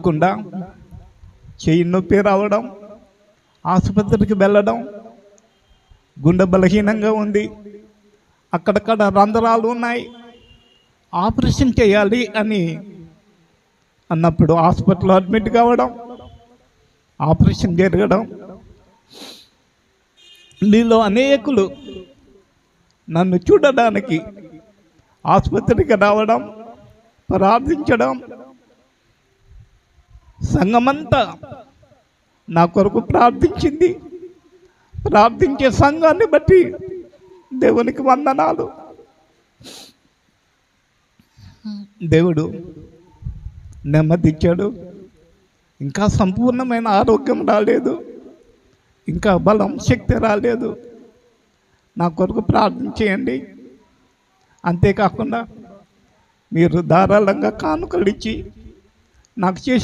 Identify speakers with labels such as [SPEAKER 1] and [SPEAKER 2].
[SPEAKER 1] అనుకోకుండా చెయ్యి నొప్పి రావడం, ఆసుపత్రికి వెళ్ళడం, గుండె బలహీనంగా ఉంది, అక్కడక్కడ రంధ్రాలు ఉన్నాయి, ఆపరేషన్ చేయాలి అని అన్నప్పుడు హాస్పిటల్లో అడ్మిట్ కావడం, ఆపరేషన్ జరగడం. మీలో అనేకులు నన్ను చూడడానికి ఆసుపత్రికి రావడం, ప్రార్థించడం, సంఘమంతా నా కొరకు ప్రార్థించింది. ప్రార్థించే సంఘాన్ని బట్టి దేవునికి వందనాలు. దేవుడు నెమ్మదిచ్చాడు. ఇంకా సంపూర్ణమైన ఆరోగ్యం రాలేదు, ఇంకా బలం శక్తి రాలేదు. నా కొరకు ప్రార్థన చేయండి. అంతేకాకుండా మీరు ధారాళంగా కానుకలు ఇచ్చి నాకు చేసిన